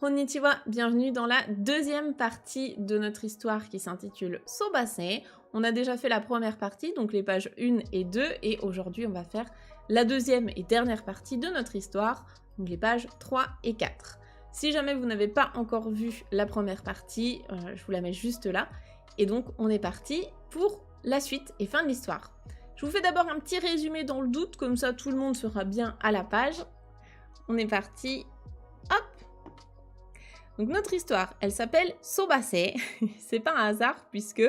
Konnichiwa, bienvenue dans la deuxième partie de notre histoire qui s'intitule Sobase. On a déjà fait la première partie, donc les pages 1 et 2, et aujourd'hui on va faire la deuxième et dernière partie de notre histoire, donc les pages 3 et 4. Si jamais vous n'avez pas encore vu la première partie, je vous la mets juste là, et donc on est parti pour la suite et fin de l'histoire. Je vous fais d'abord un petit résumé dans le doute, comme ça tout le monde sera bien à la page. On est parti, hop. Donc notre histoire, elle s'appelle Sobase. C'est pas un hasard puisque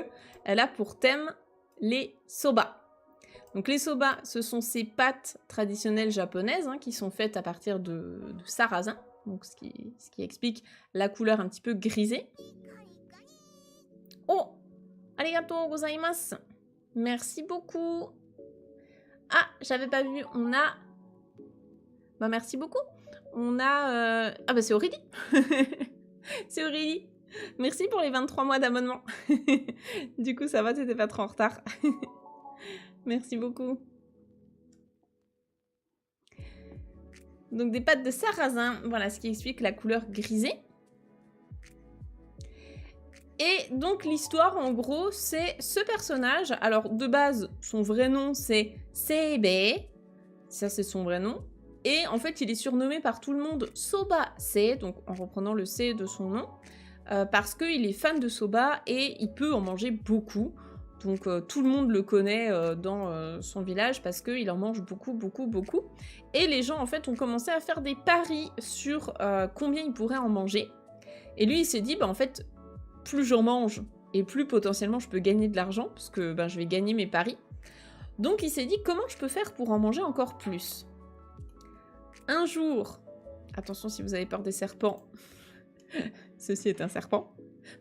elle a pour thème les soba. Donc les soba, ce sont ces pâtes traditionnelles japonaises qui sont faites à partir de sarrasin, donc ce qui explique la couleur un petit peu grisée. Oh, arigatou gozaimasu. Merci beaucoup. Ah, j'avais pas vu, on a... Bah merci beaucoup. On a... Ah bah c'est Aurélie. C'est Aurélie. Merci pour les 23 mois d'abonnement. Du coup, ça va, t'étais pas trop en retard. Merci beaucoup. Donc, des pâtes de sarrasin. Voilà, ce qui explique la couleur grisée. Et donc, l'histoire, en gros, c'est ce personnage. Alors, de base, son vrai nom, c'est Seibe. Ça, c'est son vrai nom. Et en fait, il est surnommé par tout le monde Sobase, donc en reprenant le C de son nom. Parce qu'il est fan de soba et il peut en manger beaucoup. Donc tout le monde le connaît dans son village parce qu'il en mange beaucoup, beaucoup, beaucoup. Et les gens en fait ont commencé à faire des paris sur combien il pourrait en manger. Et lui il s'est dit, bah en fait, plus j'en mange et plus potentiellement je peux gagner de l'argent parce que je vais gagner mes paris. Donc il s'est dit, comment je peux faire pour en manger encore plus? Un jour, attention si vous avez peur des serpents, ceci est un serpent,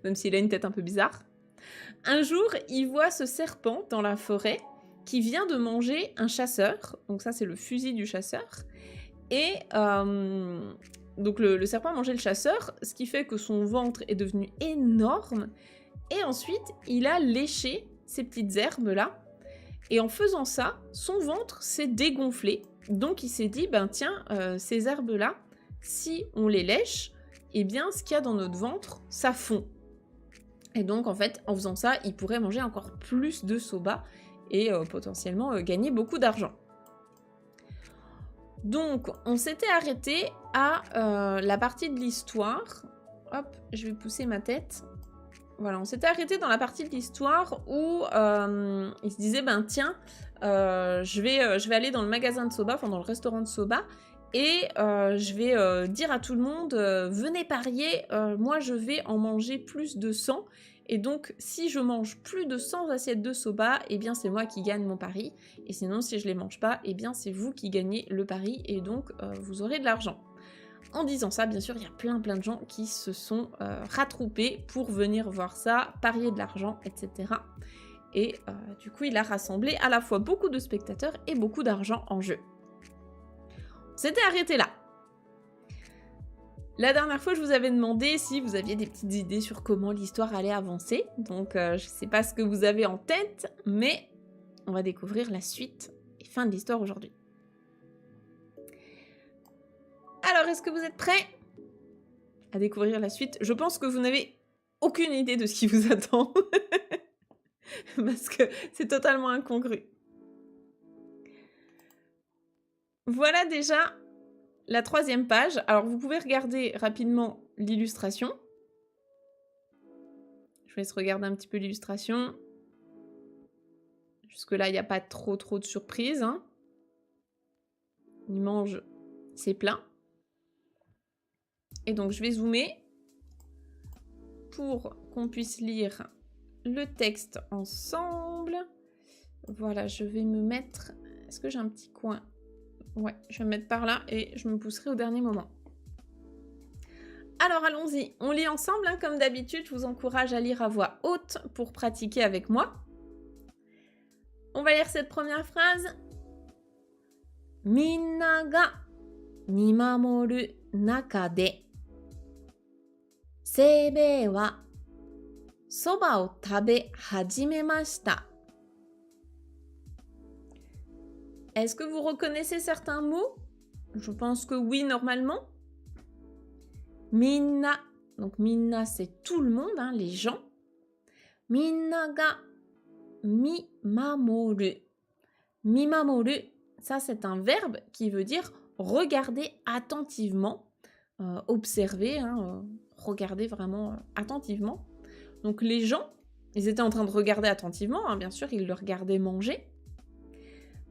même s'il a une tête un peu bizarre. Un jour, il voit ce serpent dans la forêt qui vient de manger un chasseur. Donc ça, c'est le fusil du chasseur. Et donc le serpent a mangé le chasseur, ce qui fait que son ventre est devenu énorme. Et ensuite, il a léché ces petites herbes-là. Et en faisant ça, son ventre s'est dégonflé. Donc il s'est dit, tiens, ces herbes-là, si on les lèche, eh bien, ce qu'il y a dans notre ventre, ça fond. Et donc, en fait, en faisant ça, il pourrait manger encore plus de soba et potentiellement gagner beaucoup d'argent. Donc, on s'était arrêté à la partie de l'histoire. Hop, je vais pousser ma tête. Voilà, on s'était arrêté dans la partie de l'histoire où il se disait, tiens, je vais aller dans le magasin de soba, enfin dans le restaurant de soba, et je vais dire à tout le monde, venez parier, moi je vais en manger plus de 100, et donc si je mange plus de 100 assiettes de soba, eh bien c'est moi qui gagne mon pari, et sinon si je les mange pas, eh bien c'est vous qui gagnez le pari, et donc vous aurez de l'argent. En disant ça, bien sûr, il y a plein de gens qui se sont rattroupés pour venir voir ça, parier de l'argent, etc. Et du coup, il a rassemblé à la fois beaucoup de spectateurs et beaucoup d'argent en jeu. On s'était arrêté là. La dernière fois, je vous avais demandé si vous aviez des petites idées sur comment l'histoire allait avancer. Donc, je sais pas ce que vous avez en tête, mais on va découvrir la suite et fin de l'histoire aujourd'hui. Alors, est-ce que vous êtes prêts à découvrir la suite? Je pense que vous n'avez aucune idée de ce qui vous attend. Parce que c'est totalement incongru. Voilà déjà la 3e page. Alors, vous pouvez regarder rapidement l'illustration. Je vous laisse regarder un petit peu l'illustration. Jusque-là, il n'y a pas trop de surprises. Il mange ses plats. Et donc, je vais zoomer pour qu'on puisse lire le texte ensemble. Voilà, je vais me mettre... Est-ce que j'ai un petit coin? Ouais, je vais me mettre par là et je me pousserai au dernier moment. Alors, allons-y. On lit ensemble, comme d'habitude. Je vous encourage à lire à voix haute pour pratiquer avec moi. On va lire cette première phrase. Minna ga mimamoru naka de Seibei wa soba o tabe hajimemashita. Est-ce que vous reconnaissez certains mots? Je pense que oui, normalement. minna. Donc minna, c'est tout le monde, hein, les gens. Minna ga mimamoru. Mimamoru, ça c'est un verbe qui veut dire regarder attentivement, observer, hein, regarder vraiment attentivement. Donc les gens, ils étaient en train de regarder attentivement, hein, bien sûr, ils le regardaient manger.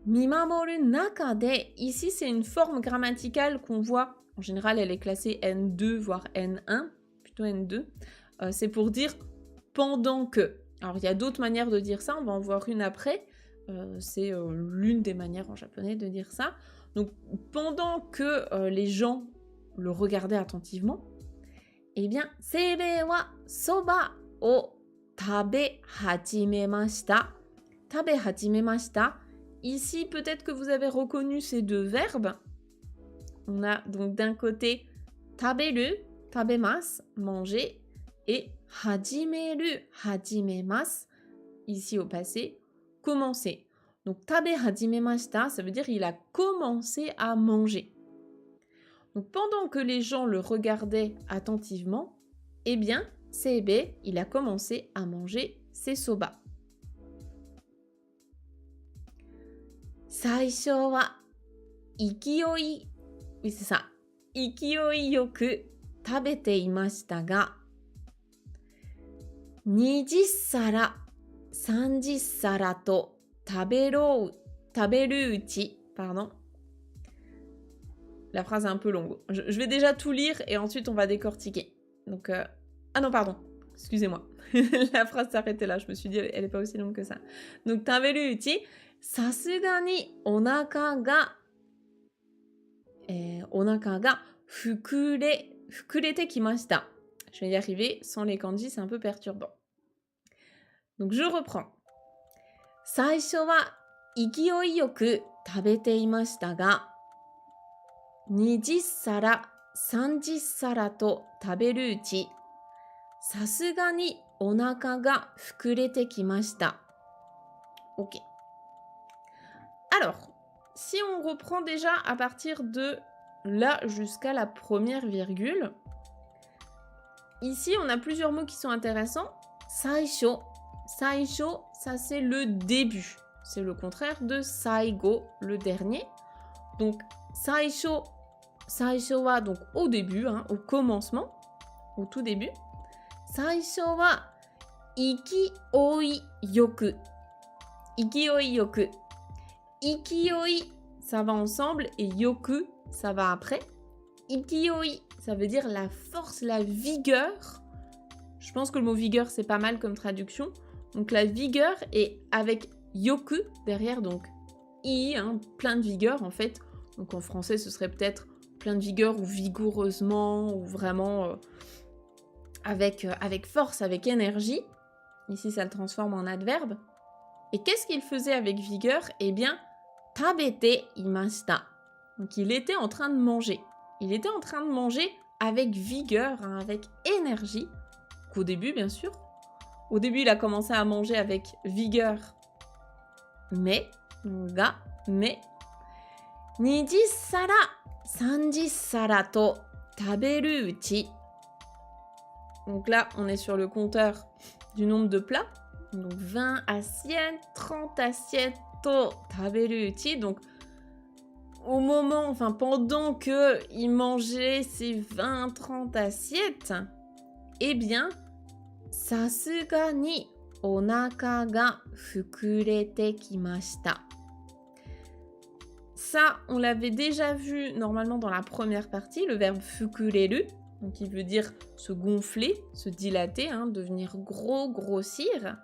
Mimamoru nakade, ici c'est une forme grammaticale qu'on voit, en général elle est classée N2 voire N1, plutôt N2, c'est pour dire pendant que. Alors il y a d'autres manières de dire ça, on va en voir une après, c'est l'une des manières en japonais de dire ça. Donc pendant que les gens le regardaient attentivement, eh bien, seibei wa soba o tabe hajimemashita. Tabe hajimemashita. Ici, peut-être que vous avez reconnu ces deux verbes. On a donc d'un côté taberu, tabemasu, manger, et hajimeru, hajimemasu, ici au passé, commencer. Donc tabe hajimemashita, ça veut dire il a commencé à manger. Donc pendant que les gens le regardaient attentivement, eh bien, Seibei, il a commencé à manger ses soba. Saisho wa ikioi, oui c'est ça, ikioi yoku tabete imashita ga, 20皿、30皿と食べるうち、pardon. La phrase est un peu longue. Je vais déjà tout lire et ensuite on va décortiquer. Donc, ah non, pardon, excusez-moi. La phrase s'arrêtait là, je me suis dit elle est pas aussi longue que ça. Donc, 食べるうち、さすがにお腹が膨れてきました。Je vais y arriver, sans les kanji, c'est un peu perturbant. Donc, je reprends. 最初は勢いよく食べていましたが、20皿、30皿と食べるうち、さすがにお腹が膨れてきました。Ok. Alors, si on reprend déjà à partir de là jusqu'à la première virgule, ici on a plusieurs mots qui sont intéressants. Saisho. Saisho, ça c'est le début. C'est le contraire de saigo, le dernier. Donc, saisho wa, donc au début, hein, au commencement, au tout début. Saisho wa ikioi yoku. Ikioi yoku. Ikioi, ça va ensemble et yoku, ça va après. Ikioi, ça veut dire la force, la vigueur. Je pense que le mot vigueur, c'est pas mal comme traduction. Donc la vigueur est avec yoku derrière, donc i, hein, plein de vigueur en fait. Donc en français, ce serait peut-être plein de vigueur ou vigoureusement ou vraiment avec force, avec énergie. Ici, ça le transforme en adverbe. Et qu'est-ce qu'il faisait avec vigueur? Eh bien, tabete imashita. Donc il était en train de manger. Il était en train de manger avec vigueur, hein, avec énergie. Qu'au début, bien sûr. Au début, il a commencé à manger avec vigueur. Mais, 20皿、30皿と食べるうち. Donc là, on est sur le compteur du nombre de plats. Donc 20 assiettes, 30 assiettes to taberu uchi. Donc au moment, enfin pendant qu'il mangeait ces 20-30 assiettes, eh bien, sasuga ni onaka ga fukurete kimashita. Ça, on l'avait déjà vu normalement dans la première partie, le verbe fukureru, donc qui veut dire se gonfler, se dilater, hein, devenir gros, grossir.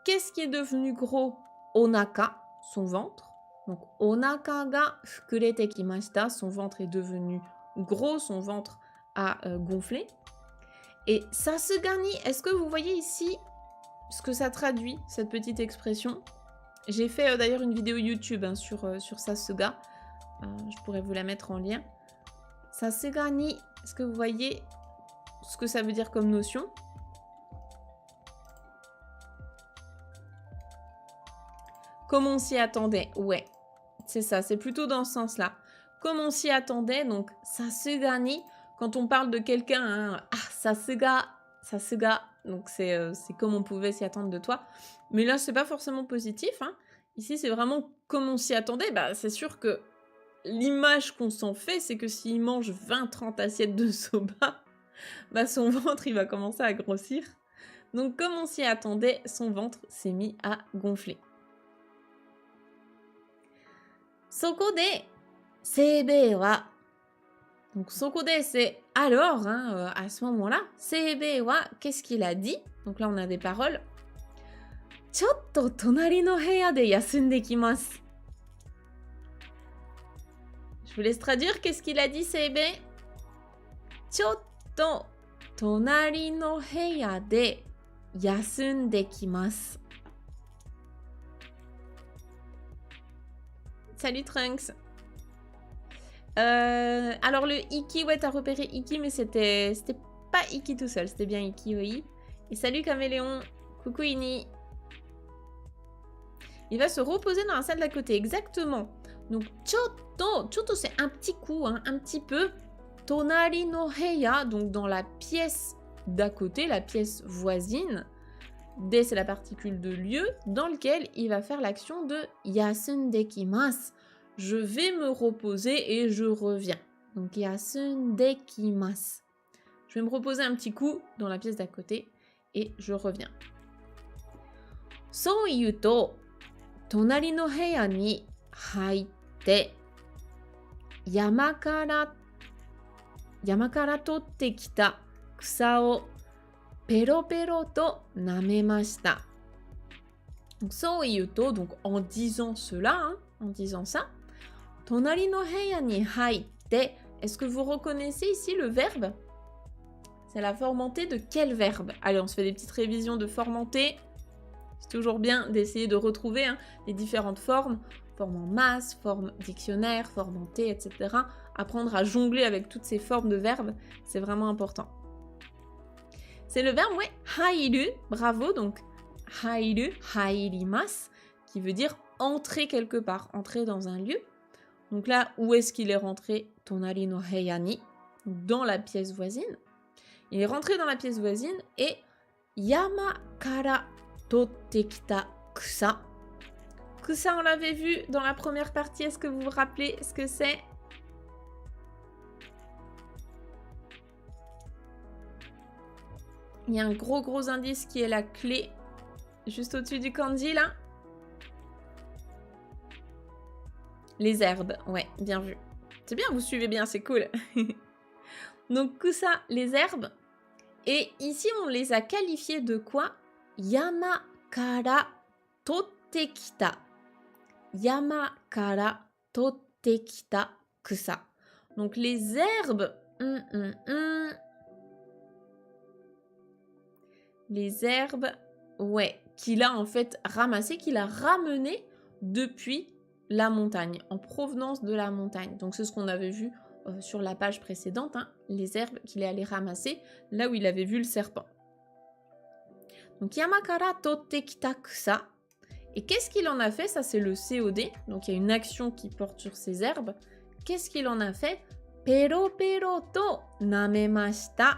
Qu'est-ce qui est devenu gros? Onaka, son ventre. Donc, onaka ga fukurete kimashita, son ventre est devenu gros, son ventre a gonflé. Et sasugani, est-ce que vous voyez ici ce que ça traduit, cette petite expression? J'ai fait d'ailleurs une vidéo YouTube hein, sur sasuga. Je pourrais vous la mettre en lien. Sasugani, est-ce que vous voyez ce que ça veut dire comme notion? Comme on s'y attendait, ouais, c'est ça, c'est plutôt dans ce sens-là. Comme on s'y attendait, donc sasugani, quand on parle de quelqu'un, hein, ah, ça se gars, donc c'est comme on pouvait s'y attendre de toi. Mais là, c'est pas forcément positif, hein. Ici, c'est vraiment comme on s'y attendait. Bah, c'est sûr que l'image qu'on s'en fait, c'est que s'il mange 20-30 assiettes de soba, bah, son ventre, il va commencer à grossir. Donc, comme on s'y attendait, son ventre s'est mis à gonfler. Sokode, seibei wa. Donc, sokode, c'est alors, hein, à ce moment-là. Seibei wa, qu'est-ce qu'il a dit? Donc là, on a des paroles. Chotto tonari no heya de yasunde kimasu. Je vous laisse traduire. Qu'est-ce qu'il a dit, Seibei? Chotto tonari no heya de yasunde kimasu. Salut Trunks. Alors le Iki, ouais, t'as repéré Iki, mais c'était pas Iki tout seul, c'était bien Iki, oui. Et salut Caméléon. Coucou Ini. Il va se reposer dans la salle d'à côté, exactement. Donc chotto c'est un petit coup, hein, un petit peu. Tonari no heya, donc dans la pièce d'à côté, la pièce voisine. De, c'est la particule de lieu dans lequel il va faire l'action de yasundekimasu. Je vais me reposer et je reviens. Donc yasundekimasu. Je vais me reposer un petit coup dans la pièce d'à côté et je reviens. So yuto, tonari no heya ni haitte, yamakara totte kita kusa o pero pero to namemashita. Donc, so yuto, donc en disant cela, hein, en disant ça, tonari no heya ni haitte, est-ce que vous reconnaissez ici le verbe? C'est la forme en T de quel verbe? Allez, on se fait des petites révisions de forme en T. C'est toujours bien d'essayer de retrouver, hein, les différentes formes. Forme en masse, forme dictionnaire, forme en T, etc. Apprendre à jongler avec toutes ces formes de verbes, c'est vraiment important. C'est le verbe, ouais, hairu, bravo, donc hairu, hairimasu, qui veut dire entrer quelque part, entrer dans un lieu. Donc là, où est-ce qu'il est rentré? Tonari no heya ni, dans la pièce voisine. Il est rentré dans la pièce voisine et yama kara totte kita kusa. Kusa, on l'avait vu dans la première partie, est-ce que vous vous rappelez ce que c'est? Il y a un gros indice qui est la clé, juste au-dessus du kanji, là. Les herbes, ouais, bien vu. C'est bien, vous suivez bien, c'est cool. Donc, kusa, les herbes. Et ici, on les a qualifiées de quoi? Yama kara totte kita. Yama kara totte kita kusa. Donc, les herbes... Les herbes, ouais, qu'il a en fait ramassées, qu'il a ramenées depuis la montagne, en provenance de la montagne. Donc c'est ce qu'on avait vu sur la page précédente, hein, les herbes qu'il est allé ramasser là où il avait vu le serpent. Donc yamakara totte kita kusa. Et qu'est-ce qu'il en a fait? Ça c'est le COD, donc il y a une action qui porte sur ces herbes. Qu'est-ce qu'il en a fait? Pero pero to namemashita.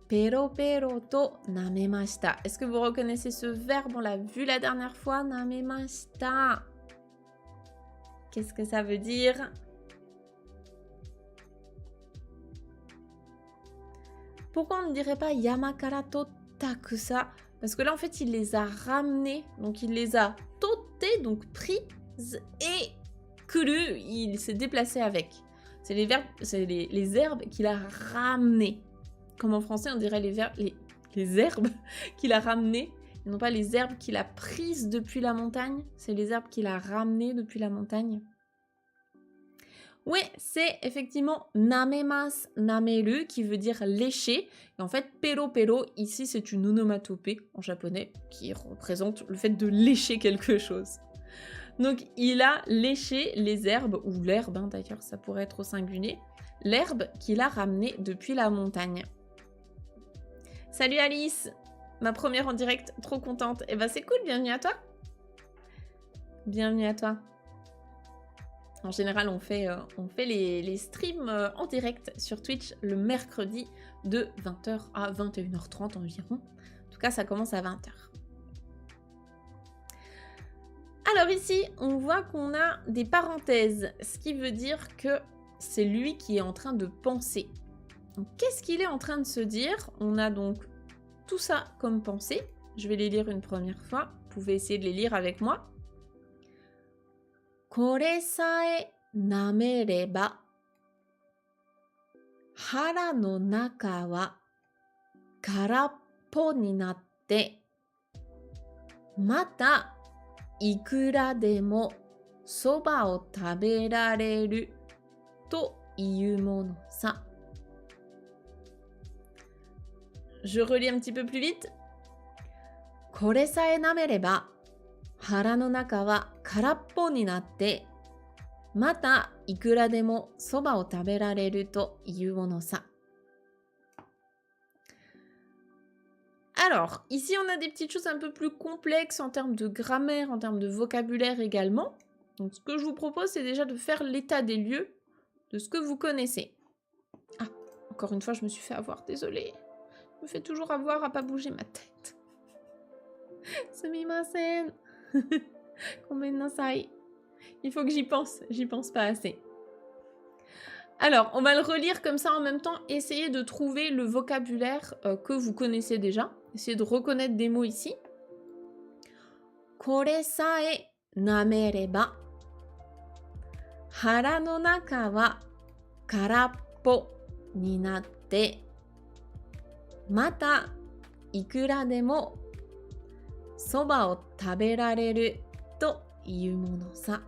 Pero pero to namemashita. Est-ce que vous reconnaissez ce verbe? On l'a vu la dernière fois. Namemashita. Qu'est-ce que ça veut dire? Pourquoi on ne dirait pas yamakara totta kusa? Parce que là, en fait, il les a ramenés. Donc, il les a totte, donc prises, et kuru, il s'est déplacé avec. C'est les verbes, c'est les herbes qu'il a ramenées. Comme en français, on dirait les herbes qu'il a ramenées, et non pas les herbes qu'il a prises depuis la montagne. C'est les herbes qu'il a ramenées depuis la montagne. Oui, c'est effectivement namemas, nameru, qui veut dire lécher. Et en fait, pero pero, ici, c'est une onomatopée en japonais qui représente le fait de lécher quelque chose. Donc, il a léché les herbes, ou l'herbe, hein, d'ailleurs, ça pourrait être au singulier, l'herbe qu'il a ramenée depuis la montagne. Salut Alice, ma première en direct, trop contente. Eh ben c'est cool, bienvenue à toi. Bienvenue à toi. En général, on fait les streams en direct sur Twitch le mercredi de 20h à 21h30 environ. En tout cas, ça commence à 20h. Alors ici, on voit qu'on a des parenthèses, ce qui veut dire que c'est lui qui est en train de penser. Qu'est-ce qu'il est en train de se dire? On a donc tout ça comme pensée. Je vais les lire une première fois. Vous pouvez essayer de les lire avec moi. Kore sae namereba, hara no naka wa karappo ni natte, mata ikura demo soba o taberareru to iu mono sa. Je relis un petit peu plus vite. Kore sae namereba, hara no naka wa karappo ni natte, mata ikura demo soba o taberareru to iu mono sa. Alors, ici on a des petites choses un peu plus complexes en termes de grammaire, en termes de vocabulaire également. Donc ce que je vous propose, c'est déjà de faire l'état des lieux de ce que vous connaissez. Ah, encore une fois, je me suis fait avoir, désolée. Je me fais toujours avoir à pas bouger ma tête. Sumimasen. Gomen nasai. Il faut que j'y pense pas assez. Alors, on va le relire comme ça en même temps. Essayez de trouver le vocabulaire que vous connaissez déjà. Essayez de reconnaître des mots ici. Kore sae namereba, hara no naka wa karappo ni natte, mata ikura demo soba o taberareru to iu mono sa.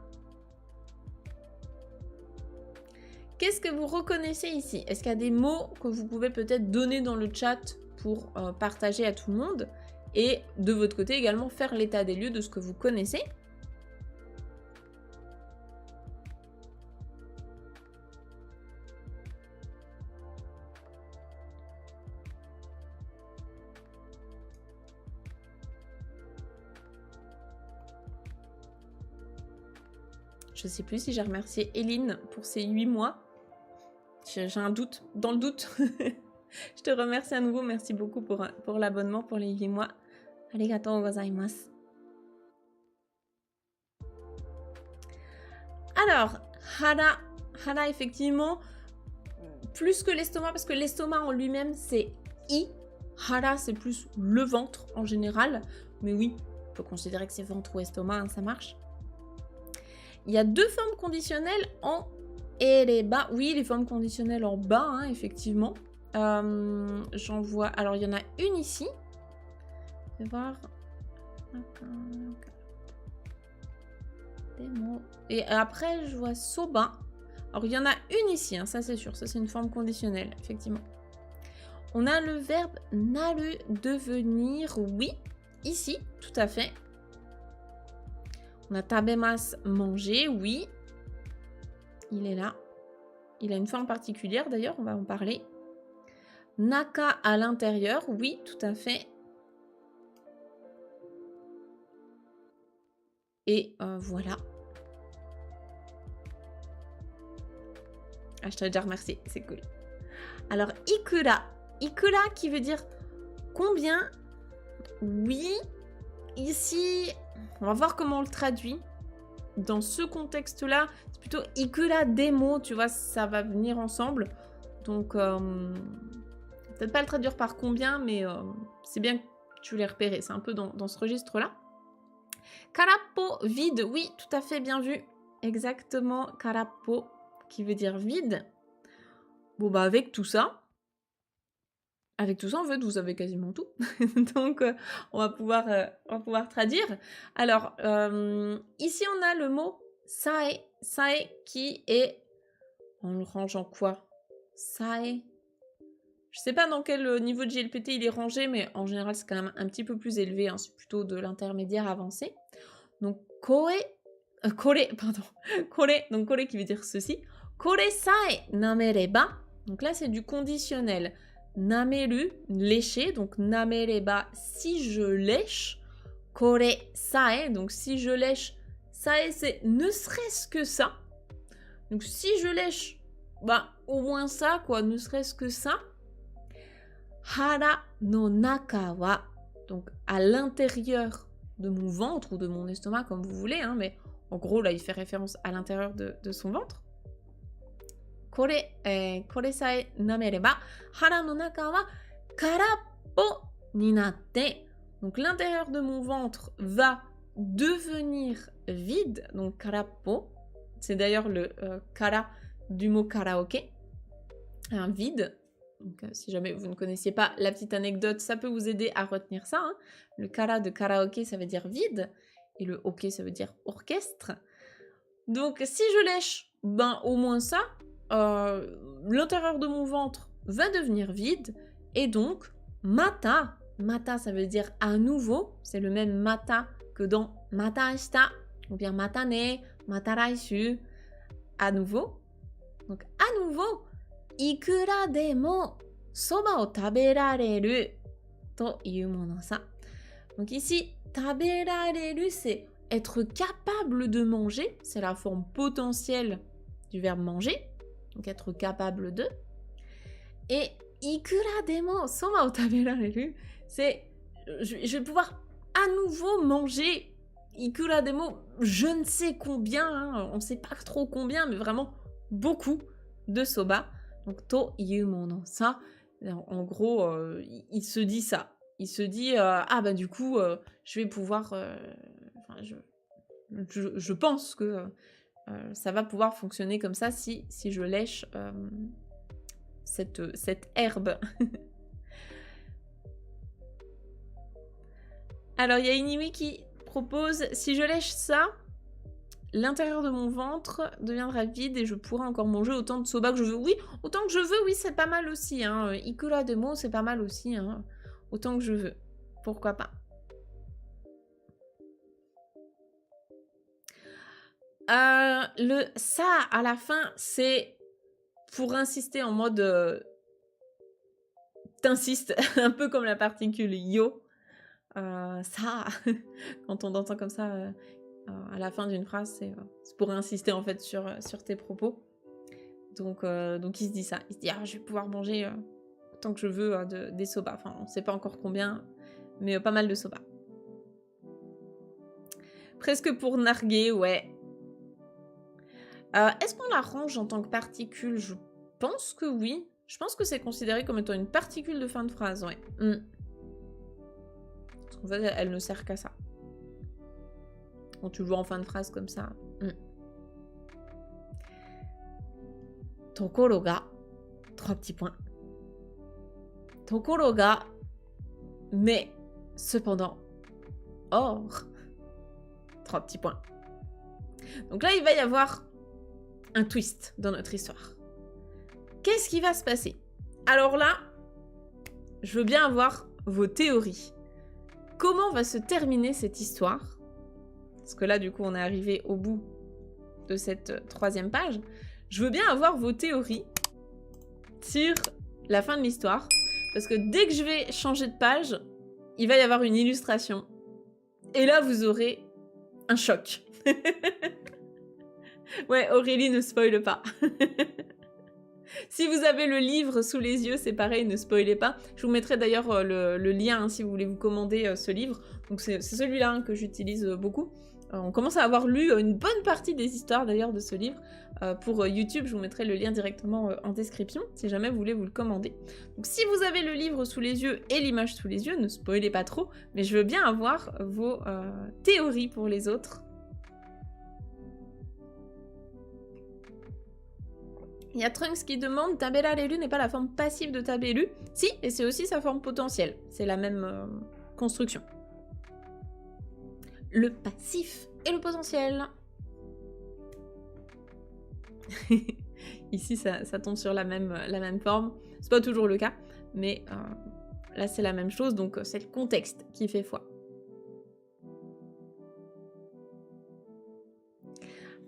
Qu'est-ce que vous reconnaissez ici? Est-ce qu'il y a des mots que vous pouvez peut-être donner dans le chat pour partager à tout le monde? Et de votre côté également faire l'état des lieux de ce que vous connaissez. Je sais plus si j'ai remercié Eline pour ses 8 mois. J'ai un doute, dans le doute. Je te remercie à nouveau, merci beaucoup pour l'abonnement, pour les 8 mois. Arigatou gozaimasu. Alors, hara. Hara, effectivement, plus que l'estomac, parce que l'estomac en lui-même, c'est i. Hara, c'est plus le ventre en général. Mais oui, on peut considérer que c'est ventre ou estomac, hein, ça marche. Il y a deux formes conditionnelles en ereba. Oui, les formes conditionnelles en bas, hein, effectivement. J'en vois. Alors, il y en a une ici. Je vais voir. Et après, je vois soba. Alors, il y en a une ici, hein, ça c'est sûr. Ça, c'est une forme conditionnelle, effectivement. On a le verbe naru, devenir, oui. Ici, tout à fait. On a tabemas, manger, oui. Il est là. Il a une forme particulière, d'ailleurs, on va en parler. Naka, à l'intérieur, oui, tout à fait. Et voilà. Ah, je t'ai déjà remercié, c'est cool. Alors, ikura. Ikura qui veut dire combien. Oui. Ici, on va voir comment on le traduit. Dans ce contexte-là, c'est plutôt ikura demo, tu vois, ça va venir ensemble. Donc, peut-être pas le traduire par combien, mais c'est bien que tu l'aies repéré. C'est un peu dans ce registre-là. Karappo, vide, oui, tout à fait, bien vu. Exactement, karappo, qui veut dire vide. Bon, bah, avec tout ça, en fait, vous avez quasiment tout. Donc, on va pouvoir traduire. Alors, ici, on a le mot sae. Sae qui est... On le range en quoi? Sae. Je sais pas dans quel niveau de JLPT il est rangé, mais en général, c'est quand même un petit peu plus élevé. Hein, c'est plutôt de l'intermédiaire avancé. Donc, kore, pardon. Kore, donc kore qui veut dire ceci. Kore sae namereba. Donc là, c'est du conditionnel. Nameru, lécher. Donc, namereba, si je lèche. Kore sae, donc si je lèche. Sae, c'est ne serait-ce que ça. Donc si je lèche, bah au moins ça, quoi, ne serait-ce que ça. Hara no naka wa, donc à l'intérieur de mon ventre ou de mon estomac, comme vous voulez, hein, mais en gros, là, il fait référence à l'intérieur de son ventre. Kore sae namereba, hara no naka wa karappo ni natte. Donc l'intérieur de mon ventre va devenir vide, donc karappo. C'est d'ailleurs le kara du mot karaoké, un vide. Donc, si jamais vous ne connaissiez pas la petite anecdote, ça peut vous aider à retenir ça. Hein. Le kara de karaoké, ça veut dire vide, et le hoké, ça veut dire orchestre. Donc, si je lèche, ben au moins ça, l'intérieur de mon ventre va devenir vide, et donc mata, ça veut dire à nouveau, c'est le même mata que dans mata ashita, ou bien mata ne, mata raishu, à nouveau. Donc, à nouveau, ikura demo soba o taberareru to iu mono sa. Donc ici, taberareru, c'est être capable de manger, c'est la forme potentielle du verbe manger, donc être capable de. Et ikura demo soba o taberareru, c'est je vais pouvoir à nouveau manger ikura demo, je ne sais combien, hein, on ne sait pas trop combien, mais vraiment beaucoup de soba. Donc, to iu mono sa, en gros, il se dit ça. Il se dit, ah bah du coup, je vais pouvoir... je pense que ça va pouvoir fonctionner comme ça si je lèche cette herbe. Alors, il y a Iniwi qui propose, si je lèche ça, l'intérieur de mon ventre deviendra vide et je pourrai encore manger autant de soba que je veux. Oui, autant que je veux, oui, c'est pas mal aussi. Hein. Ikura demo, c'est pas mal aussi. Hein. Autant que je veux. Pourquoi pas. Le ça à la fin, c'est pour insister en mode... t'insistes, un peu comme la particule yo. Ça, quand on entend comme ça... à la fin d'une phrase, c'est pour insister en fait sur tes propos. Donc il se dit ça. Il se dit, ah, je vais pouvoir manger autant que je veux des soba. Enfin, on ne sait pas encore combien, mais pas mal de soba. Presque pour narguer, ouais. Est-ce qu'on la range en tant que particule? Je pense que oui. Je pense que c'est considéré comme étant une particule de fin de phrase, ouais. Parce qu'en fait, elle ne sert qu'à ça. Quand tu le vois en fin de phrase comme ça. Tokoro ga. 3 petits points. Tokoro ga. Mais, cependant. Or. 3 petits points. Donc là, il va y avoir un twist dans notre histoire. Qu'est-ce qui va se passer? Alors là, je veux bien avoir vos théories. Comment va se terminer cette histoire? Parce que là, du coup, on est arrivé au bout de cette 3e page. Je veux bien avoir vos théories sur la fin de l'histoire. Parce que dès que je vais changer de page, il va y avoir une illustration. Et là, vous aurez un choc. Ouais, Aurélie, ne spoile pas. Si vous avez le livre sous les yeux, c'est pareil, ne spoilez pas. Je vous mettrai d'ailleurs le lien hein, si vous voulez vous commander ce livre. Donc c'est celui-là hein, que j'utilise beaucoup. On commence à avoir lu une bonne partie des histoires d'ailleurs de ce livre. Pour YouTube, je vous mettrai le lien directement en description si jamais vous voulez vous le commander. Donc si vous avez le livre sous les yeux et l'image sous les yeux, ne spoilez pas trop, mais je veux bien avoir vos théories pour les autres. Il y a Trunks qui demande « Taberareru n'est pas la forme passive de taberu ?» Si, et c'est aussi sa forme potentielle. C'est la même construction. Le passif et le potentiel. Ici, ça tombe sur la même forme. C'est pas toujours le cas, mais là, c'est la même chose, donc c'est le contexte qui fait foi.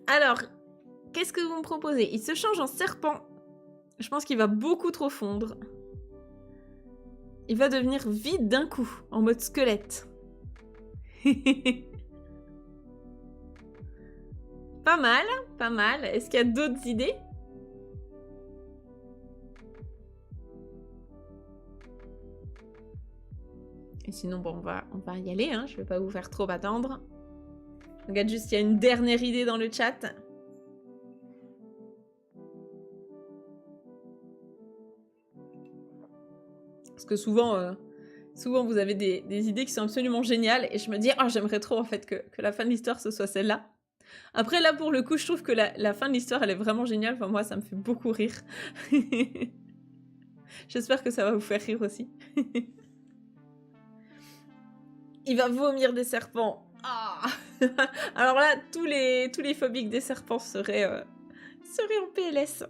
Alors... qu'est-ce que vous me proposez? Il se change en serpent. Je pense qu'il va beaucoup trop fondre. Il va devenir vide d'un coup, en mode squelette. Pas mal, pas mal. Est-ce qu'il y a d'autres idées? Et sinon, bon, on va y aller, hein. Je vais pas vous faire trop attendre. Je regarde juste, il y a une dernière idée dans le chat. Parce que souvent, souvent vous avez des idées qui sont absolument géniales et je me dis, oh, j'aimerais trop en fait que la fin de l'histoire ce soit celle-là. Après, là, pour le coup, je trouve que la fin de l'histoire, elle est vraiment géniale. Enfin, moi, ça me fait beaucoup rire. J'espère que ça va vous faire rire aussi. Il va vomir des serpents. Ah. Alors là, tous les phobiques des serpents seraient en PLS.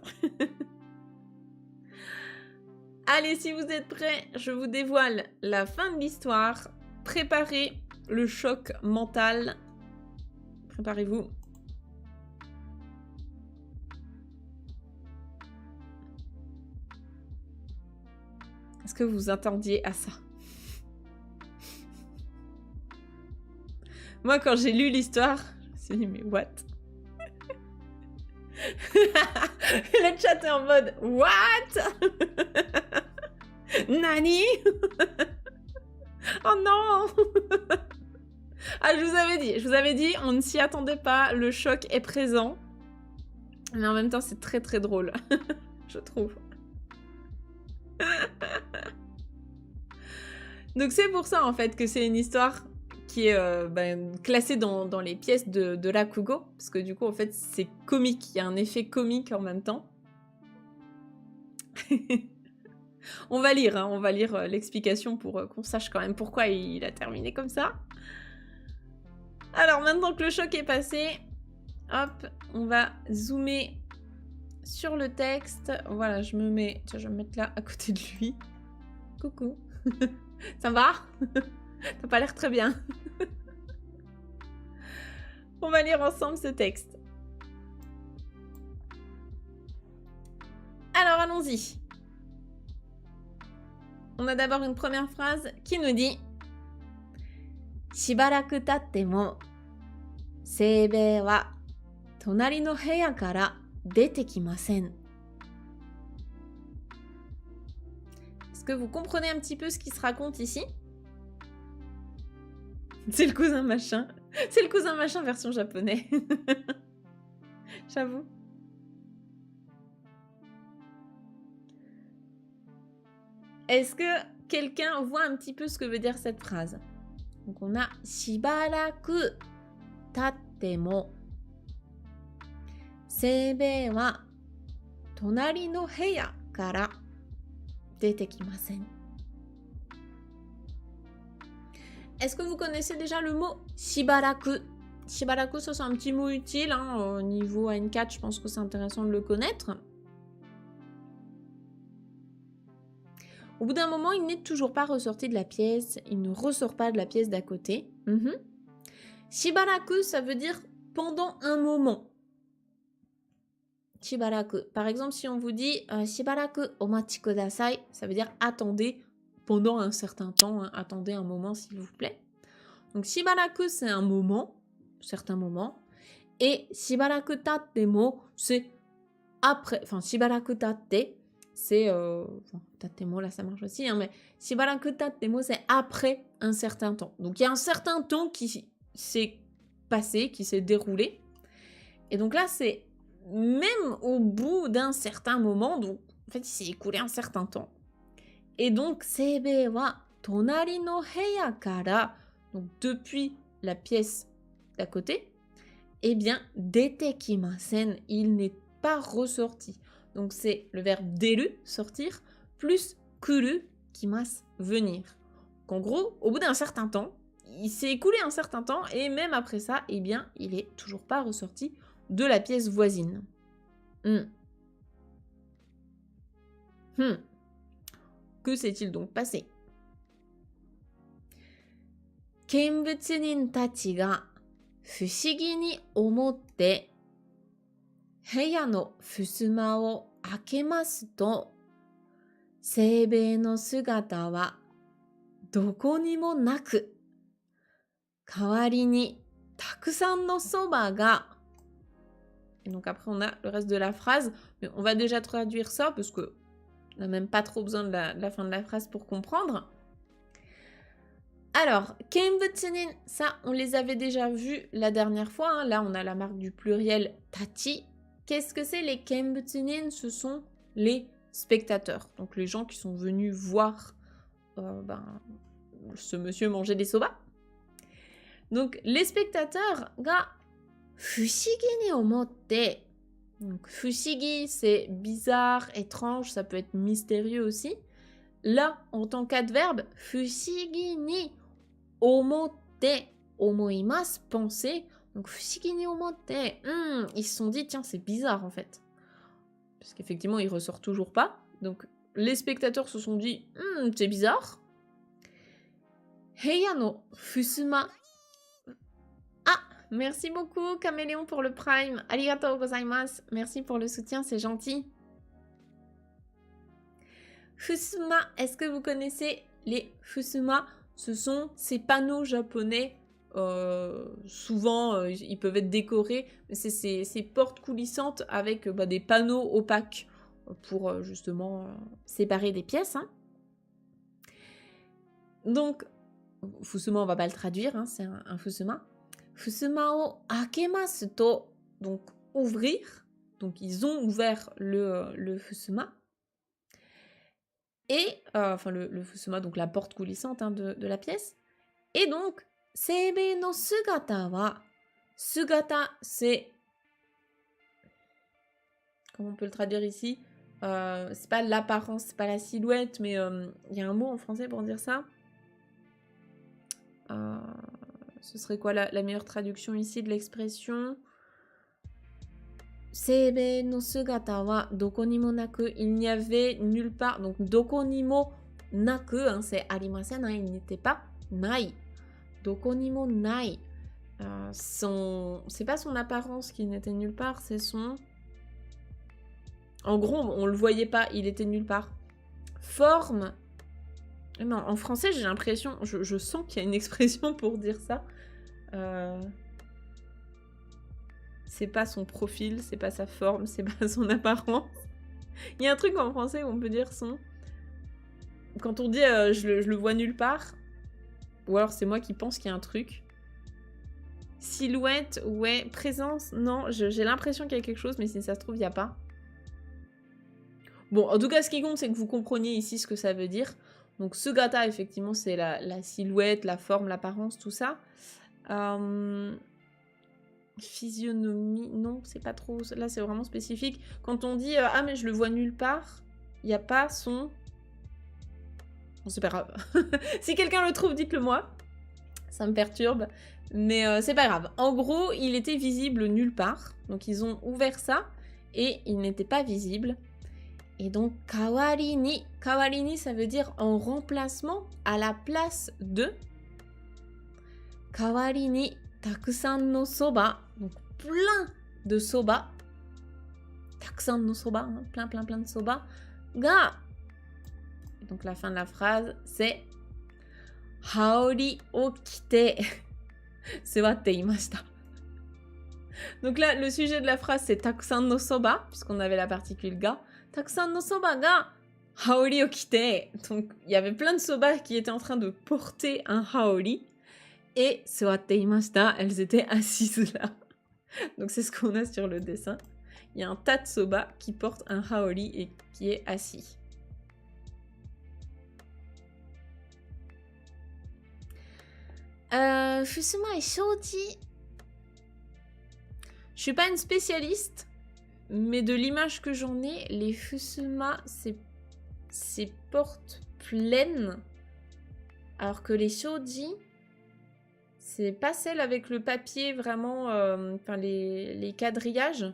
Allez, si vous êtes prêts, je vous dévoile la fin de l'histoire. Préparez le choc mental. Préparez-vous. Est-ce que vous attendiez à ça? Moi, quand j'ai lu l'histoire, je me suis dit, mais what? Le chat est en mode, what? Nani? Oh non! Ah, je vous avais dit, on ne s'y attendait pas, le choc est présent. Mais en même temps, c'est très très drôle, je trouve. Donc c'est pour ça en fait que c'est une histoire qui est classée dans les pièces de Rakugo, parce que du coup en fait c'est comique, il y a un effet comique en même temps. On va lire l'explication pour qu'on sache quand même pourquoi il a terminé comme ça. Alors maintenant que le choc est passé, hop, on va zoomer sur le texte. Voilà, je vais me mettre là à côté de lui. Coucou. Ça va? T'as pas l'air très bien. On va lire ensemble ce texte. Alors allons-y. On a d'abord une première phrase qui nous dit Shibaraku tatte mo seibei wa tonari no heya kara dete kimasen. Est-ce que vous comprenez un petit peu ce qui se raconte ici? C'est le cousin machin. C'est le cousin machin version japonais. J'avoue. Est-ce que quelqu'un voit un petit peu ce que veut dire cette phrase? Donc on a shibaraku tatte mo seibei wa tonari no heya kara dete kimasen. Est-ce que vous connaissez déjà le mot shibaraku? Shibaraku, ça c'est un petit mot utile, hein, au niveau N4, je pense que c'est intéressant de le connaître. Au bout d'un moment, il n'est toujours pas ressorti de la pièce, il ne ressort pas de la pièce d'à côté. Shibaraku, ça veut dire pendant un moment. Shibaraku. Par exemple, si on vous dit Shibaraku omachi kudasai, ça veut dire attendez pendant un certain temps, hein, attendez un moment s'il vous plaît. Donc shibaraku, c'est un moment, certain moment, et shibaraku tatte mo, c'est après, enfin shibaraku tatte, c'est tatte mo là ça marche aussi, hein, mais shibaraku tatte mo, c'est après un certain temps. Donc il y a un certain temps qui s'est passé, qui s'est déroulé, et donc là c'est même au bout d'un certain moment, donc en fait il s'est écoulé un certain temps. Et donc seibei wa tonari no heya kara, donc depuis la pièce d'à côté, eh bien dete kimasen, il n'est pas ressorti. Donc c'est le verbe deru, sortir, plus kuru, kimas, venir. Donc en gros, au bout d'un certain temps, il s'est écoulé un certain temps, et même après ça, eh bien, il est toujours pas ressorti de la pièce voisine. Que s'est-il donc passé? Kenbutsunin tachi ga fushigi ni omotte heya no fusuma o akemasu to seibei no sugata wa doko ni mo naku kawari ni takusan no soba ga Et donc après, on a le reste de la phrase. Mais on va déjà traduire ça, parce que on n'a même pas trop besoin de la fin de la phrase pour comprendre. Alors, kenbutsunin, ça, on les avait déjà vus la dernière fois. Hein. Là, on a la marque du pluriel tachi. Qu'est-ce que c'est les kenbutsunin? Ce sont les spectateurs. Donc, les gens qui sont venus voir ce monsieur manger des soba. Donc, les spectateurs, ga fushigi ni omotte. Donc, fushigi, c'est bizarre, étrange, ça peut être mystérieux aussi. Là, en tant qu'adverbe, fushigi ni omotte, omoimasu, penser. Donc, fushigi ni omotte, ils se sont dit, tiens, c'est bizarre en fait. Parce qu'effectivement, il ressort toujours pas. Donc, les spectateurs se sont dit, c'est bizarre. Heya no fusuma. Ah, merci beaucoup, Caméléon, pour le prime. Arigatou gozaimasu. Merci pour le soutien, c'est gentil. Fusuma, est-ce que vous connaissez les fusuma? Ce sont ces panneaux japonais. Souvent, ils peuvent être décorés. C'est ces portes coulissantes avec des panneaux opaques pour justement séparer des pièces. Hein. Donc, fusuma, on va pas le traduire, hein, c'est un fusuma. Fusuma o akemasu to, donc ouvrir. Donc, ils ont ouvert le fusuma. Et, le fusuma, donc la porte coulissante hein, de la pièce. Et donc, seibei no sugata wa, sugata, c'est... Comment on peut le traduire ici? C'est pas l'apparence, c'est pas la silhouette, mais il y a un mot en français pour dire ça. Ce serait quoi la meilleure traduction ici de l'expression? Seibei no sugata wa doko ni mo naku, il n'y avait nulle part. Donc, doko ni mo naku, hein, c'est arimasen, hein, il n'était pas. Nai. Doko ni mo nai. C'est pas son apparence qui n'était nulle part, c'est son... En gros, on le voyait pas, il était nulle part. Forme. Non, en français, j'ai l'impression... Je sens qu'il y a une expression pour dire ça. C'est pas son profil, c'est pas sa forme, c'est pas son apparence. Il y a un truc en français où on peut dire son... Quand on dit je le vois nulle part, ou alors c'est moi qui pense qu'il y a un truc. Silhouette, ouais. Présence, non. J'ai l'impression qu'il y a quelque chose, mais si ça se trouve, il n'y a pas. Bon, en tout cas, ce qui compte, c'est que vous compreniez ici ce que ça veut dire. Donc, sugata, effectivement, c'est la silhouette, la forme, l'apparence, tout ça. Physionomie, non, c'est pas trop... Là, c'est vraiment spécifique. Quand on dit « Ah, mais je le vois nulle part », il n'y a pas son... Bon, c'est pas grave. Si quelqu'un le trouve, dites-le moi. Ça me perturbe. Mais c'est pas grave. En gros, il était visible nulle part. Donc, ils ont ouvert ça. Et il n'était pas visible. Et donc, kawarini. Kawarini, ça veut dire en remplacement, à la place de. Kawarini, takusan no soba. Donc, plein de soba. Takusan no soba, hein, plein de soba. Ga. Et donc, la fin de la phrase, c'est Haori o kite. Sewatte imashita. Donc là, le sujet de la phrase, c'est takusan no soba, puisqu'on avait la particule ga. Takusan no soba ga haori o kite. Donc, il y avait plein de soba qui étaient en train de porter un haori. Et sewatte imashita, elles étaient assises là. Donc, c'est ce qu'on a sur le dessin. Il y a un tas de soba qui porte un haori et qui est assis. Fusuma et shoji. Je suis pas une spécialiste, mais de l'image que j'en ai, les fusuma, c'est portes pleines, alors que les shoji, c'est pas celle avec le papier vraiment, les quadrillages.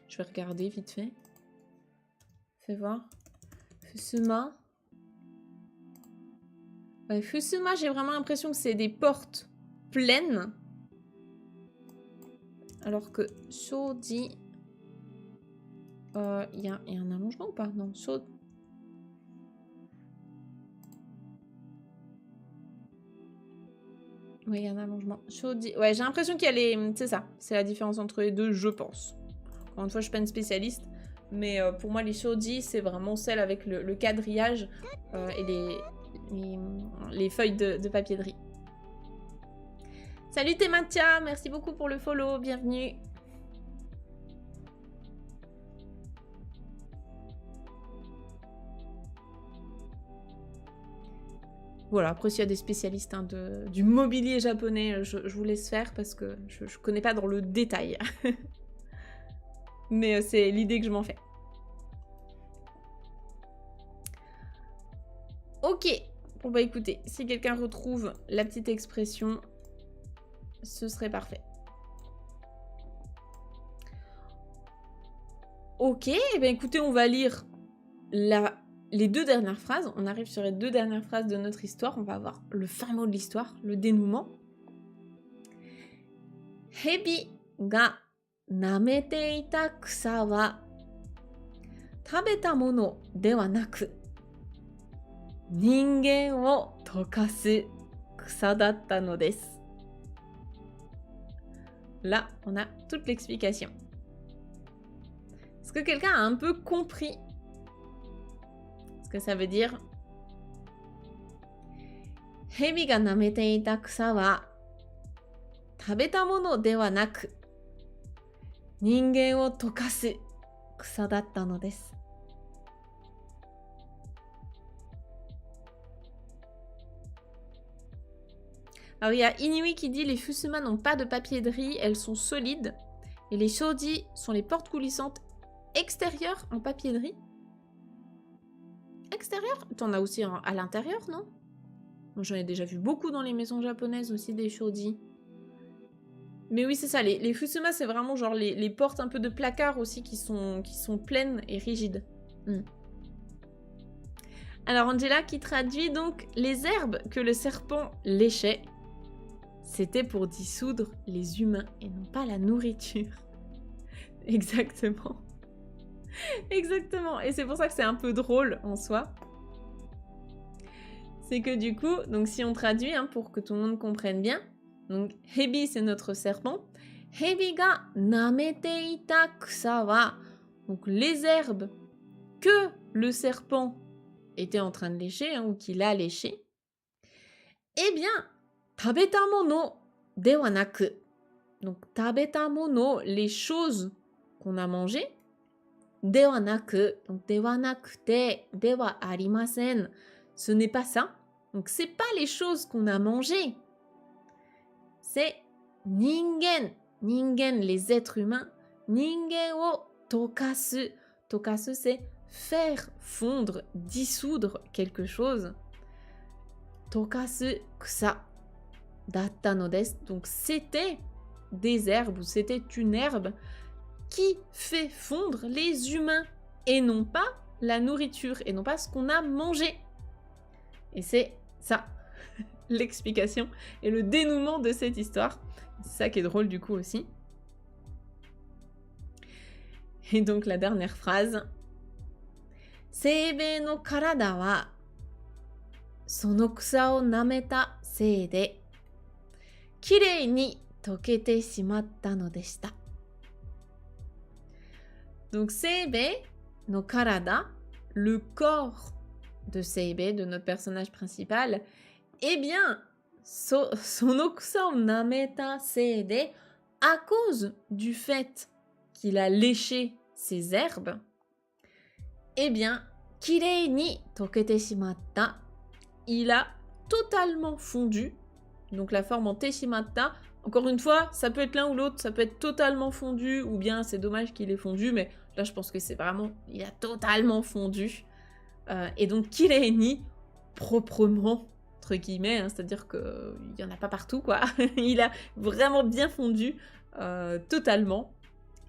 Je vais regarder vite fait. Fais voir. Fusuma. Ouais, fusuma, j'ai vraiment l'impression que c'est des portes pleines. Alors que shoji... Il y a un allongement ou pas? Non, shoji... Oui, il y a un allongement. Shoji. Ouais, j'ai l'impression qu'il y a les... C'est ça, c'est la différence entre les deux, je pense. Encore une fois, je suis pas une spécialiste, mais pour moi, les shoji, c'est vraiment celle avec le quadrillage et les feuilles de papier de riz. Salut Tematia, merci beaucoup pour le follow, bienvenue. Voilà, après s'il y a des spécialistes hein, du mobilier japonais, je vous laisse faire parce que je connais pas dans le détail. Mais c'est l'idée que je m'en fais. Ok, bon bah écoutez, si quelqu'un retrouve la petite expression, ce serait parfait. Ok, et bien écoutez, on va lire les deux dernières phrases. On arrive sur les deux dernières phrases de notre histoire. On va avoir le fin mot de l'histoire, le dénouement. Hebi ga namete ita kusa wa tabeta mono de wa naku ningen wo tokasu kusa datta no desu. Là, on a toute l'explication. Est-ce que quelqu'un a un peu compris ce que ça veut dire? Hebi ga namete ita kusa wa tabeta mono de wa naku ningen wo tokasu kusa datta no desu. Alors il y a Inui qui dit les fusuma n'ont pas de papier de riz, elles sont solides. Et les shoji sont les portes coulissantes extérieures en papier de riz. Extérieur? T'en as aussi à l'intérieur, non? Moi j'en ai déjà vu beaucoup dans les maisons japonaises aussi des shoji. Mais oui c'est ça, les fusuma c'est vraiment genre les portes un peu de placard aussi qui sont pleines et rigides. Alors Angela qui traduit donc les herbes que le serpent léchait. C'était pour dissoudre les humains et non pas la nourriture. Exactement. Exactement. Et c'est pour ça que c'est un peu drôle en soi. C'est que du coup, donc si on traduit hein, pour que tout le monde comprenne bien, donc Hebi c'est notre serpent. Hebi ga namete ita kusa wa, donc les herbes que le serpent était en train de lécher hein, ou qu'il a léché. Eh bien, tabeta mono de wa naku. Donc, tabeta mono, les choses qu'on a mangées. De wa naku. Donc, de wa nakute, de wa arimasen. Ce n'est pas ça. Donc, c'est pas les choses qu'on a mangées. C'est ningen. Ningen, les êtres humains. Ningen wo tokasu. Tokasu, c'est faire fondre, dissoudre quelque chose. Tokasu kusa datta no desu. Donc c'était des herbes ou c'était une herbe qui fait fondre les humains et non pas la nourriture et non pas ce qu'on a mangé. Et c'est ça l'explication et le dénouement de cette histoire. C'est ça qui est drôle du coup aussi. Et donc la dernière phrase. Seibei no karada wa sono kusa o nameta sei de kirei ni tokete shimatta no deshita. Donc Seibei no karada, le corps de Seibei, de notre personnage principal, eh bien, sono kusa o nameta sei de, à cause du fait qu'il a léché ses herbes, eh bien, kirei ni tokete shimatta, il a totalement fondu. Donc la forme en teshimatta, encore une fois, ça peut être l'un ou l'autre, ça peut être totalement fondu, ou bien c'est dommage qu'il ait fondu, mais là je pense que c'est vraiment, il a totalement fondu. Et donc kirei ni, proprement, entre guillemets, hein, c'est-à-dire qu'il n'y en a pas partout, quoi. Il a vraiment bien fondu, totalement.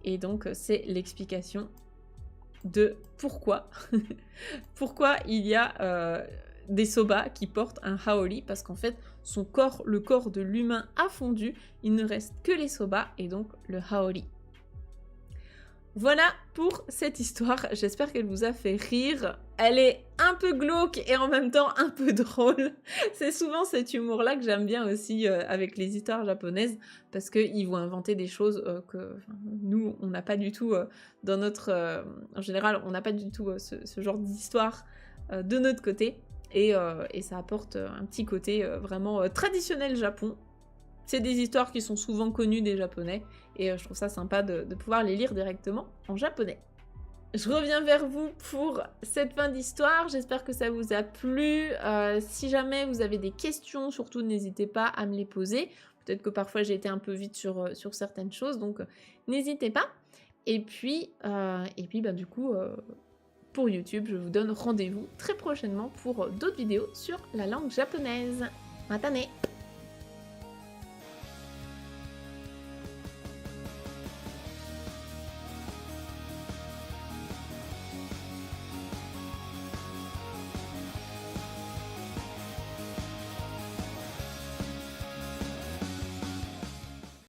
Et donc c'est l'explication de pourquoi. Pourquoi il y a des soba qui portent un haori, parce qu'en fait, son corps, le corps de l'humain a fondu, il ne reste que les soba et donc le haori. Voilà pour cette histoire, j'espère qu'elle vous a fait rire. Elle est un peu glauque et en même temps un peu drôle. C'est souvent cet humour-là que j'aime bien aussi avec les histoires japonaises, parce qu'ils vont inventer des choses que nous, on n'a pas du tout dans notre... en général, on n'a pas du tout ce genre d'histoire de notre côté, et ça apporte un petit côté vraiment traditionnel Japon. C'est des histoires qui sont souvent connues des Japonais, et je trouve ça sympa de pouvoir les lire directement en japonais. Je reviens vers vous pour cette fin d'histoire, j'espère que ça vous a plu. Si jamais vous avez des questions, surtout n'hésitez pas à me les poser. Peut-être que parfois j'ai été un peu vite sur certaines choses, donc n'hésitez pas. Et puis du coup, pour YouTube, je vous donne rendez-vous très prochainement pour d'autres vidéos sur la langue japonaise. Matane!